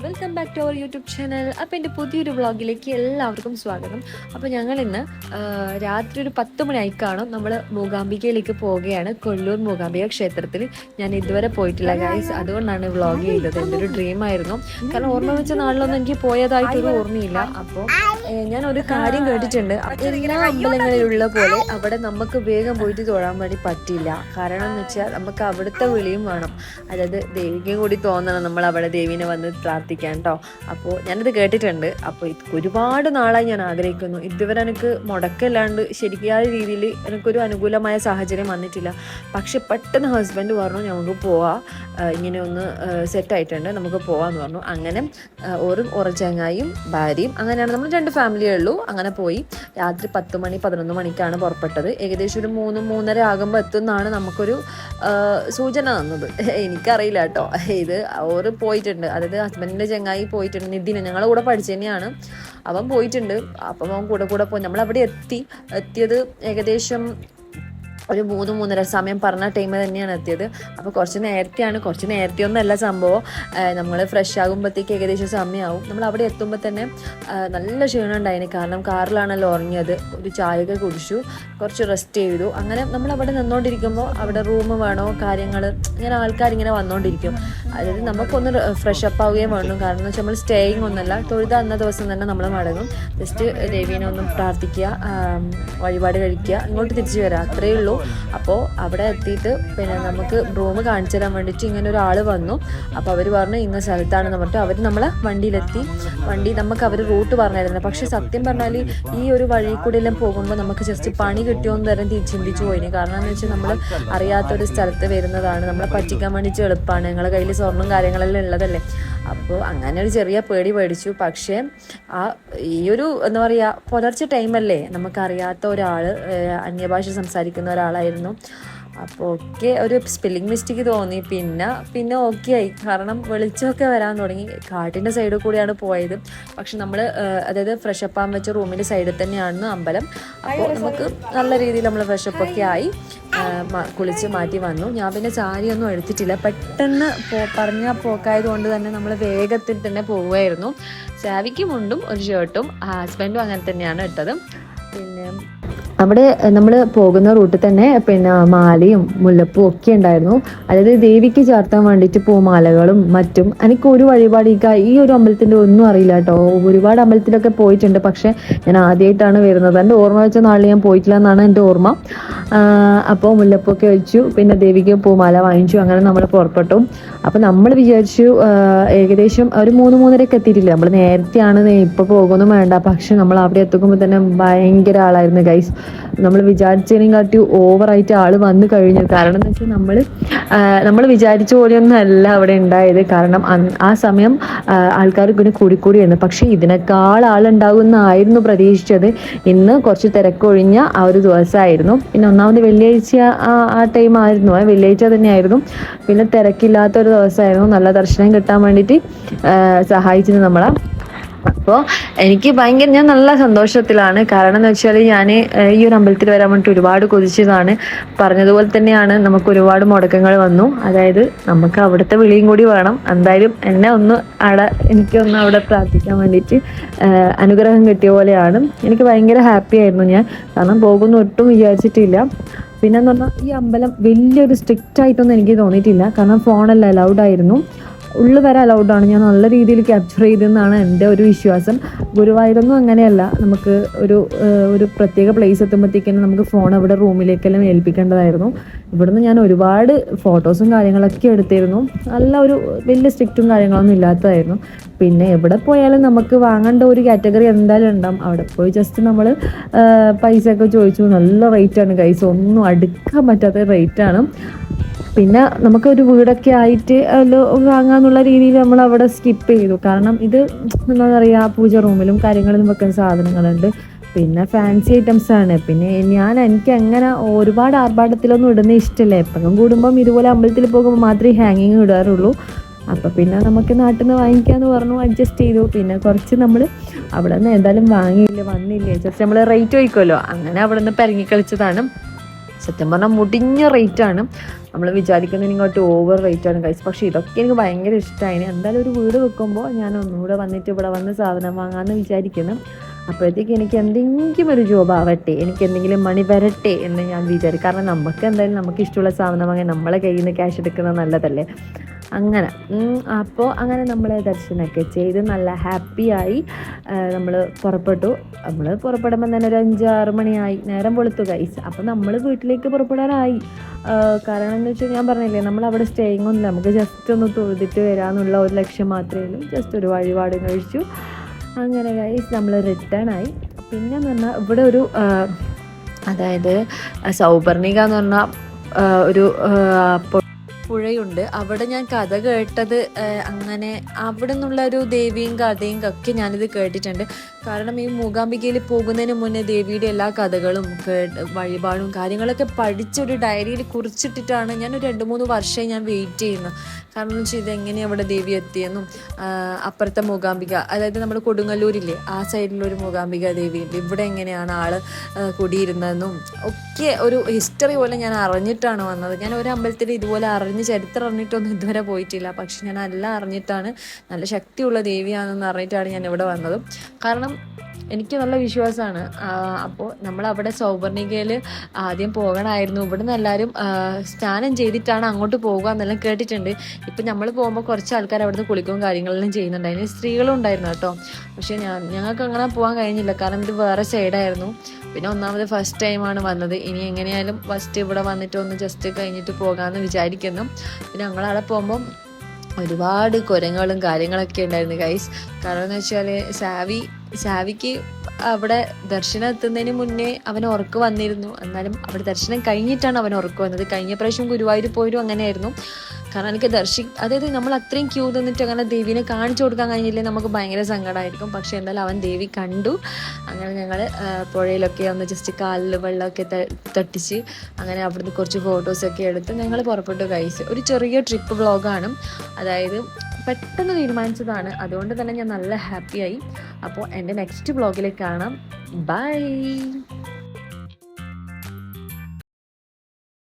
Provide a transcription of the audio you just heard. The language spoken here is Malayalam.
Welcome back to our YouTube channel. അപ്പോൾ എൻ്റെ പുതിയൊരു വ്ളോഗിലേക്ക് എല്ലാവർക്കും സ്വാഗതം. അപ്പോൾ ഞങ്ങളിന്ന് രാത്രി ഒരു 10 മണിയായി കാണും നമ്മൾ മൂകാംബികയിലേക്ക് പോവുകയാണ്. കൊല്ലൂർ മൂകാംബിക ക്ഷേത്രത്തിൽ ഞാൻ ഇതുവരെ പോയിട്ടില്ല ഗൈസ്, അതുകൊണ്ടാണ് വ്ളോഗ് ചെയ്തത്. എൻ്റെ ഒരു ഡ്രീം ആയിരുന്നു, കാരണം ഓർമ്മ വെച്ച നാളിലൊന്നും എനിക്ക് പോയതായിട്ടൊരു ഓർമ്മയില്ല. അപ്പോൾ ഞാൻ ഒരു കാര്യം കേട്ടിട്ടുണ്ട്, എല്ലാ അമ്പലങ്ങളിലുള്ള പോലെ അവിടെ നമുക്ക് വേഗം പോയിട്ട് തൊഴാൻ വേണ്ടി പറ്റില്ല. കാരണം എന്ന് വെച്ചാൽ നമുക്ക് അവിടുത്തെ വിളിയും വേണം, അതായത് ദേവിക്കും കൂടി തോന്നണം നമ്മൾ അവിടെ ദേവീനെ വന്ന് പ്രാർത്ഥിക്കാൻ കേട്ടോ. അപ്പോൾ ഞാനത് കേട്ടിട്ടുണ്ട്. അപ്പോൾ ഒരുപാട് നാളായി ഞാൻ ആഗ്രഹിക്കുന്നു. ഇതുവരെ എനിക്ക് മുടക്കല്ലാണ്ട് ശരിയായ രീതിയിൽ എനിക്കൊരു അനുകൂലമായ സാഹചര്യം വന്നിട്ടില്ല. പക്ഷെ പെട്ടെന്ന് ഹസ്ബൻഡ് പറഞ്ഞു നമുക്ക് പോവാം, ഇങ്ങനെ ഒന്ന് സെറ്റായിട്ടുണ്ട്, നമുക്ക് പോവാന്ന് പറഞ്ഞു. അങ്ങനെ ഒരു ചങ്ങായും ഭാര്യയും, അങ്ങനെയാണ് നമ്മൾ 2 ഫാമിലിയേ ഉള്ളൂ. അങ്ങനെ പോയി രാത്രി 10 മണി 11 മണിക്കാണ് പുറപ്പെട്ടത്. ഏകദേശം ഒരു 3-3:30 ആകുമ്പോൾ എത്തുമെന്നാണ് നമുക്കൊരു സൂചന തന്നത്. എനിക്കറിയില്ല കേട്ടോ, ഇത് ഓര് പോയിട്ടുണ്ട്, അതായത് ഹസ്ബൻഡിൻ്റെ ചങ്ങായി പോയിട്ടുണ്ട്. നിതിന് ഞങ്ങളുടെ കൂടെ പഠിച്ചു തന്നെയാണ്, അവൻ പോയിട്ടുണ്ട്. അപ്പം അവൻ കൂടെ പോയി. നമ്മളവിടെ എത്തിയത് ഏകദേശം ഒരു 3-3:30 സമയം പറഞ്ഞ ടൈം തന്നെയാണ് എത്തിയത്. അപ്പോൾ കുറച്ച് നേരത്തെ ഒന്നല്ല സംഭവം. നമ്മൾ ഫ്രഷ് ആകുമ്പോഴത്തേക്ക് ഏകദേശം സമയമാവും. നമ്മൾ അവിടെ എത്തുമ്പോൾ തന്നെ നല്ല ക്ഷീണം ഉണ്ടായിന്, കാരണം കാറിലാണല്ലോ ഉറങ്ങിയത്. ഒരു ചായയൊക്കെ കുടിച്ചു, കുറച്ച് റെസ്റ്റ് ചെയ്തു. അങ്ങനെ നമ്മൾ അവിടെ നിന്നുകൊണ്ടിരിക്കുമ്പോൾ അവിടെ റൂം വേണോ കാര്യങ്ങൾ ഇങ്ങനെ ആൾക്കാരിങ്ങനെ വന്നുകൊണ്ടിരിക്കും. അതായത് നമുക്കൊന്ന് ഫ്രഷ് അപ്പ് ആവുകയും വേണം, കാരണം എന്ന് വെച്ചാൽ നമ്മൾ സ്റ്റേയിങ് ഒന്നല്ല, തൊഴുത അന്ന ദിവസം തന്നെ നമ്മൾ മടങ്ങും. ജസ്റ്റ് ദേവീനെ ഒന്ന് പ്രാർത്ഥിക്കുക, വഴിപാട് കഴിക്കുക, ഇങ്ങോട്ട് തിരിച്ചു വരാം, അത്രയേ ഉള്ളൂ. അപ്പോൾ അവിടെ എത്തിയിട്ട് പിന്നെ നമുക്ക് റൂം കാണിച്ചു തരാൻ വേണ്ടിയിട്ട് ഇങ്ങനെ ഒരാൾ വന്നു. അപ്പോൾ അവർ പറഞ്ഞു ഇന്ന സ്ഥലത്താണെന്ന് പറഞ്ഞിട്ട് അവർ നമ്മളെ വണ്ടിയിലെത്തി. നമുക്ക് അവർ റൂട്ട് പറഞ്ഞിരുന്നത്. പക്ഷെ സത്യം പറഞ്ഞാൽ ഈ ഒരു വഴി കൂടെ എല്ലാം പോകുമ്പോൾ നമുക്ക് ജസ്റ്റ് പണി കിട്ടിയോന്ന് തരം ചിന്തിച്ചു പോയിന്. കാരണം എന്ന് വെച്ചാൽ നമ്മൾ അറിയാത്തൊരു സ്ഥലത്ത് വരുന്നതാണ്, നമ്മളെ പറ്റിക്കാൻ വേണ്ടിയിട്ട് എളുപ്പമാണ്, ഞങ്ങളുടെ കയ്യിൽ സ്വർണ്ണം കാര്യങ്ങളെല്ലാം ഉള്ളതല്ലേ. അപ്പോൾ അങ്ങനെ ഒരു ചെറിയ പേടി പേടിച്ചു. പക്ഷേ ഈ ഒരു എന്താ പറയുക, പുലർച്ചെ ടൈമല്ലേ, നമുക്കറിയാത്ത ഒരാൾ, അന്യഭാഷ സംസാരിക്കുന്ന ഒരാളായിരുന്നു. അപ്പോൾ ഓക്കെ, ഒരു സ്പെല്ലിംഗ് മിസ്റ്റേക്ക് തോന്നി. പിന്നെ ഓക്കെ ആയി, കാരണം വെളിച്ചമൊക്കെ വരാൻ തുടങ്ങി. കാട്ടിൻ്റെ സൈഡിൽ കൂടിയാണ് പോയത്. പക്ഷെ നമ്മൾ അതായത് ഫ്രഷപ്പ് ആകാൻ വെച്ച റൂമിൻ്റെ സൈഡിൽ തന്നെയാണ് അമ്പലം. അപ്പോൾ നമുക്ക് നല്ല രീതിയിൽ നമ്മൾ ഫ്രഷപ്പൊക്കെ ആയി കുളിച്ച് മാറ്റി വന്നു. ഞാൻ പിന്നെ സാരിയൊന്നും എടുത്തിട്ടില്ല, പെട്ടെന്ന് പറഞ്ഞ പോക്കായത് കൊണ്ട് തന്നെ നമ്മൾ വേഗത്തിൽ തന്നെ പോവുമായിരുന്നു. സാരിക്ക് മുണ്ടും ഒരു ഷർട്ടും, ഹസ്ബൻഡും അങ്ങനെ തന്നെയാണ് ഇട്ടത്. പിന്നെ അവിടെ നമ്മൾ പോകുന്ന റൂട്ടിൽ തന്നെ പിന്നെ മാലയും മുല്ലപ്പൂ ഒക്കെ ഉണ്ടായിരുന്നു. അതായത് ദേവിക്ക് ചേർത്താൻ വേണ്ടിയിട്ട് പൂമാലകളും മറ്റും. എനിക്ക് ഒരു വഴിപാട് ഈ ഒരു അമ്പലത്തിൻ്റെ ഒന്നും അറിയില്ല കേട്ടോ. ഒരുപാട് അമ്പലത്തിലൊക്കെ പോയിട്ടുണ്ട്, പക്ഷെ ഞാൻ ആദ്യമായിട്ടാണ് വരുന്നത്. എൻ്റെ ഓർമ്മ വെച്ച നാളിൽ ഞാൻ പോയിട്ടില്ല എന്നാണ് എൻ്റെ ഓർമ്മ. അപ്പോൾ മുല്ലപ്പൂ ഒക്കെ വെച്ചു, പിന്നെ ദേവിക്ക് പൂമാല വാങ്ങിച്ചു. അങ്ങനെ നമ്മൾ പുറപ്പെട്ടു. അപ്പോൾ നമ്മൾ വിചാരിച്ചു ഏകദേശം ഒരു 3-3:30 എത്തിയിട്ടില്ല. നമ്മൾ നേരത്തെയാണ് ഇപ്പോൾ പോകുന്നു വേണ്ട. പക്ഷെ നമ്മൾ അവിടെ എത്തുമ്പോൾ തന്നെ ഭയങ്കര ആളായിരുന്നു ഗൈസ്. നമ്മൾ വിചാരിച്ചതിനും കാട്ടി ഓവറായിട്ട് ആള് വന്നു കഴിഞ്ഞു. കാരണം എന്ന് വെച്ചാൽ നമ്മൾ വിചാരിച്ച പോലെയൊന്നും അല്ല അവിടെ ഉണ്ടായത്. കാരണം ആ സമയം ആൾക്കാർ പിന്നെ കൂടിക്കൂടിയായിരുന്നു. പക്ഷെ ഇതിനേക്കാൾ ആളുണ്ടാകുമെന്നായിരുന്നു പ്രതീക്ഷിച്ചത്. ഇന്ന് കുറച്ച് തിരക്കൊഴിഞ്ഞ ആ ഒരു ദിവസമായിരുന്നു. പിന്നെ ഒന്നാമത് വെള്ളിയാഴ്ച ആ ടൈം ആയിരുന്നു, വെള്ളിയാഴ്ച തന്നെയായിരുന്നു. പിന്നെ തിരക്കില്ലാത്ത ഒരു ദിവസമായിരുന്നു. നല്ല ദർശനം കിട്ടാൻ വേണ്ടിയിട്ട് സഹായിച്ചത് നമ്മളെ. അപ്പോൾ ഞാൻ നല്ല സന്തോഷത്തിലാണ്. കാരണം എന്ന് വെച്ചാൽ ഞാൻ ഈ ഒരു അമ്പലത്തിൽ വരാൻ വേണ്ടിയിട്ട് ഒരുപാട് കൊതിച്ചതാണ്. പറഞ്ഞതുപോലെ തന്നെയാണ്, നമുക്ക് ഒരുപാട് മുടക്കങ്ങൾ വന്നു. അതായത് നമുക്ക് അവിടുത്തെ വിളിയും കൂടി വേണം. എന്തായാലും എനിക്കൊന്ന് അവിടെ പ്രാർത്ഥിക്കാൻ വേണ്ടിയിട്ട് അനുഗ്രഹം കിട്ടിയ പോലെയാണ്. എനിക്ക് ഭയങ്കര ഹാപ്പി ആയിരുന്നു ഞാൻ, കാരണം പോകുന്ന ഒട്ടും വിചാരിച്ചിട്ടില്ല. പിന്നെന്ന് പറഞ്ഞാൽ ഈ അമ്പലം വലിയൊരു സ്ട്രിക്റ്റ് ആയിട്ടൊന്നും എനിക്ക് തോന്നിയിട്ടില്ല, കാരണം ഫോണെല്ലാം അലൗഡ് ആയിരുന്നു. ഉള്ളു വരെ അലൗഡാണ്. ഞാൻ നല്ല രീതിയിൽ ക്യാപ്ചർ ചെയ്തെന്നാണ് എൻ്റെ ഒരു വിശ്വാസം. ഗുരുവായൂരൊന്നും അങ്ങനെയല്ല, നമുക്ക് ഒരു പ്രത്യേക പ്ലേസ് എത്തുമ്പോഴത്തേക്കും നമുക്ക് ഫോൺ അവിടെ റൂമിലേക്കെല്ലാം ഏൽപ്പിക്കേണ്ടതായിരുന്നു. ഇവിടുന്ന് ഞാൻ ഒരുപാട് ഫോട്ടോസും കാര്യങ്ങളൊക്കെ എടുത്തിരുന്നു. നല്ല വലിയ സ്ട്രിക്റ്റും കാര്യങ്ങളൊന്നും ഇല്ലാത്തതായിരുന്നു. പിന്നെ എവിടെ പോയാലും നമുക്ക് വാങ്ങേണ്ട ഒരു കാറ്റഗറി എന്തായാലും ഉണ്ടാവും. അവിടെ പോയി ജസ്റ്റ് നമ്മൾ പൈസ ഒക്കെ ചോദിച്ചു. നല്ല റേറ്റാണ് ഗൈസ്, ഒന്നും അടുക്കാൻ പറ്റാത്ത റേറ്റാണ്. പിന്നെ നമുക്കൊരു വീടൊക്കെ ആയിട്ട് വാങ്ങാന്നുള്ള രീതിയിൽ നമ്മൾ അവിടെ സ്കിപ്പ് ചെയ്തു. കാരണം ഇത് എന്താ പറയുക, പൂജ റൂമിലും കാര്യങ്ങളിലും വെക്കുന്ന സാധനങ്ങളുണ്ട്. പിന്നെ ഫാൻസി ഐറ്റംസ് ആണ്. പിന്നെ എനിക്ക് അങ്ങനെ ഒരുപാട് ആർഭാടത്തിലൊന്നും ഇടുന്ന ഇഷ്ടമില്ല. എപ്പോഴും കൂടുമ്പം ഇതുപോലെ അമ്പലത്തിൽ പോകുമ്പോൾ മാത്രമേ ഹാങ്ങിങ് ഇടാറുള്ളൂ. അപ്പം പിന്നെ നമുക്ക് നാട്ടിൽ നിന്ന് വാങ്ങിക്കാമെന്ന് പറഞ്ഞു, അഡ്ജസ്റ്റ് ചെയ്തു. പിന്നെ കുറച്ച് നമ്മൾ അവിടെ നിന്ന് എന്തായാലും വന്നില്ലേ, ജസ്റ്റ് നമ്മൾ റേറ്റ് ചോദിക്കുമല്ലോ, അങ്ങനെ അവിടെ നിന്ന് പരിങ്ങി കളിച്ചതാണ്. സത്യം പറഞ്ഞാൽ മുടിഞ്ഞ റേറ്റാണ്. നമ്മൾ വിചാരിക്കുന്നതിന് ഇങ്ങോട്ട് ഓവർ റേറ്റാണ് ഗൈസ്. പക്ഷേ ഇതൊക്കെ എനിക്ക് ഭയങ്കര ഇഷ്ടമായി. എന്തായാലും ഒരു വീട് വെക്കുമ്പോൾ ഞാൻ ഒന്നുകൂടെ വന്നിട്ട് ഇവിടെ വന്ന് സാധനം വാങ്ങാമെന്ന് വിചാരിക്കുന്നു. അപ്പോഴത്തേക്ക് എനിക്ക് എന്തെങ്കിലും ഒരു ജോബ് ആവട്ടെ, എനിക്ക് എന്തെങ്കിലും മണി വരട്ടെ എന്ന് ഞാൻ വിചാരിക്കും. കാരണം നമുക്ക് എന്തായാലും നമുക്ക് ഇഷ്ടമുള്ള സാധനം വാങ്ങാൻ നമ്മളെ കയ്യിൽ നിന്ന് ക്യാഷ് എടുക്കുന്നത് നല്ലതല്ലേ. അങ്ങനെ അപ്പോൾ അങ്ങനെ നമ്മൾ ദർശനമൊക്കെ ചെയ്ത് നല്ല ഹാപ്പിയായി നമ്മൾ പുറപ്പെട്ടു. നമ്മൾ പുറപ്പെടുമ്പോൾ തന്നെ ഒരു 5-6 മണിയായി, നേരം വെളുത്തു ഗൈസ്. അപ്പോൾ നമ്മൾ വീട്ടിലേക്ക് പുറപ്പെടാനായി. കാരണം എന്ന് വെച്ചാൽ ഞാൻ പറഞ്ഞില്ലേ, നമ്മൾ അവിടെ സ്റ്റേയിങ് ഒന്നുമില്ല, നമുക്ക് ജസ്റ്റ് ഒന്ന് തൊഴുതിട്ട് വരാമെന്നുള്ള ഒരു ലക്ഷ്യം മാത്രമേ ഉള്ളൂ. ജസ്റ്റ് ഒരു വഴിപാട് കഴിച്ചു. അങ്ങനെ ഗൈസ് നമ്മൾ റിട്ടേൺ ആയി. പിന്നെന്ന് പറഞ്ഞാൽ ഇവിടെ ഒരു അതായത് സൗപർണിക എന്ന് പറഞ്ഞാൽ ഒരു പുഴയുണ്ട്. അവിടെ ഞാൻ കഥ കേട്ടത് അങ്ങനെ അവിടെ നിന്നുള്ള ഒരു ദേവിയും കഥയും ഒക്കെ ഞാനിത് കേട്ടിട്ടുണ്ട്. കാരണം ഈ മൂകാംബികയിൽ പോകുന്നതിന് മുന്നേ ദേവിയുടെ എല്ലാ കഥകളും വഴിപാടും കാര്യങ്ങളൊക്കെ പഠിച്ചൊരു ഡയറിയിൽ കുറിച്ചിട്ടിട്ടാണ് ഞാൻ ഒരു 2-3 വർഷമായി ഞാൻ വെയിറ്റ് ചെയ്യുന്നത്. കാരണം എന്ന് വെച്ചാൽ ഇതെങ്ങനെയാണ് അവിടെ ദേവി എത്തിയെന്നും അപ്പുറത്തെ മൂകാംബിക, അതായത് നമ്മുടെ കൊടുങ്ങല്ലൂരില്ലേ ആ സൈഡിലൊരു മൂകാംബിക ദേവി ഉണ്ട്, ഇവിടെ എങ്ങനെയാണ് ആള് കുടിയിരുന്നതെന്നും ഒക്കെ ഒരു ഹിസ്റ്ററി പോലെ ഞാൻ അറിഞ്ഞിട്ടാണ് വന്നത്. ഞാൻ ഒരു അമ്പലത്തിൽ ഇതുപോലെ ചരിത്രം അറിഞ്ഞിട്ടൊന്നും ഇതുവരെ പോയിട്ടില്ല. പക്ഷെ ഞാൻ എല്ലാം അറിഞ്ഞിട്ടാണ്, നല്ല ശക്തിയുള്ള ദേവിയാണെന്ന് അറിഞ്ഞിട്ടാണ് ഞാൻ ഇവിടെ വന്നത്. കാരണം എനിക്ക് നല്ല വിശ്വാസമാണ്. അപ്പോൾ നമ്മളവിടെ സൗപർണികയിൽ ആദ്യം പോകണമായിരുന്നു. ഇവിടെ നിന്ന് എല്ലാവരും സ്നാനം ചെയ്തിട്ടാണ് അങ്ങോട്ട് പോകുക എന്നെല്ലാം കേട്ടിട്ടുണ്ട്. ഇപ്പം നമ്മൾ പോകുമ്പോൾ കുറച്ച് ആൾക്കാർ അവിടുന്ന് കുളിക്കുകയും കാര്യങ്ങളെല്ലാം ചെയ്യുന്നുണ്ടായിരുന്നു, സ്ത്രീകളും ഉണ്ടായിരുന്നു കേട്ടോ. പക്ഷേ ഞങ്ങൾക്ക് അങ്ങനെ പോകാൻ കഴിഞ്ഞില്ല, കാരണം ഇത് വേറെ സൈഡായിരുന്നു. പിന്നെ ഒന്നാമത് ഫസ്റ്റ് ടൈമാണ് വന്നത്. ഇനി എങ്ങനെയായാലും ഫസ്റ്റ് ഇവിടെ വന്നിട്ട് ഒന്ന് ജസ്റ്റ് കഴിഞ്ഞിട്ട് പോകാമെന്ന് വിചാരിക്കുന്നു. പിന്നെ ഞങ്ങളവിടെ പോകുമ്പം ഒരുപാട് കുരങ്ങളും കാര്യങ്ങളൊക്കെ ഉണ്ടായിരുന്നു ഗൈസ്. കാരണം എന്ന് വെച്ചാൽ സാവിക്ക് അവിടെ ദർശനം എത്തുന്നതിന് മുന്നേ അവൻ ഉറക്ക് വന്നിരുന്നു. എന്നാലും അവിടെ ദർശനം കഴിഞ്ഞിട്ടാണ് അവൻ ഉറക്ക് വന്നത്. കഴിഞ്ഞ പ്രാവശ്യം ഗുരുവായൂർ പോലും അങ്ങനെയായിരുന്നു. കാരണം എനിക്ക് അതായത് നമ്മൾ അത്രയും ക്യൂ നിന്നിട്ട് അങ്ങനെ ദേവീനെ കാണിച്ചു കൊടുക്കാൻ കഴിഞ്ഞില്ലേ, നമുക്ക് ഭയങ്കര സങ്കടമായിരിക്കും. പക്ഷെ എന്തായാലും അവൻ ദേവി കണ്ടു. അങ്ങനെ ഞങ്ങൾ പുഴയിലൊക്കെ ഒന്ന് ജസ്റ്റ് കാലിൽ വെള്ളമൊക്കെ തട്ടിച്ച് അങ്ങനെ അവിടുന്ന് കുറച്ച് ഫോട്ടോസൊക്കെ എടുത്ത് ഞങ്ങൾ പുറപ്പെട്ടു ഗൈസ്. ഒരു ചെറിയ ട്രിപ്പ് വ്ളോഗാണ്, അതായത് പെട്ടെന്ന് തീരുമാനിച്ചതാണ്. അതുകൊണ്ട് തന്നെ ഞാൻ നല്ല ഹാപ്പിയായി. അപ്പോൾ എൻ്റെ നെക്സ്റ്റ് വ്ളോഗിലേക്ക് കാണാം. ബൈ.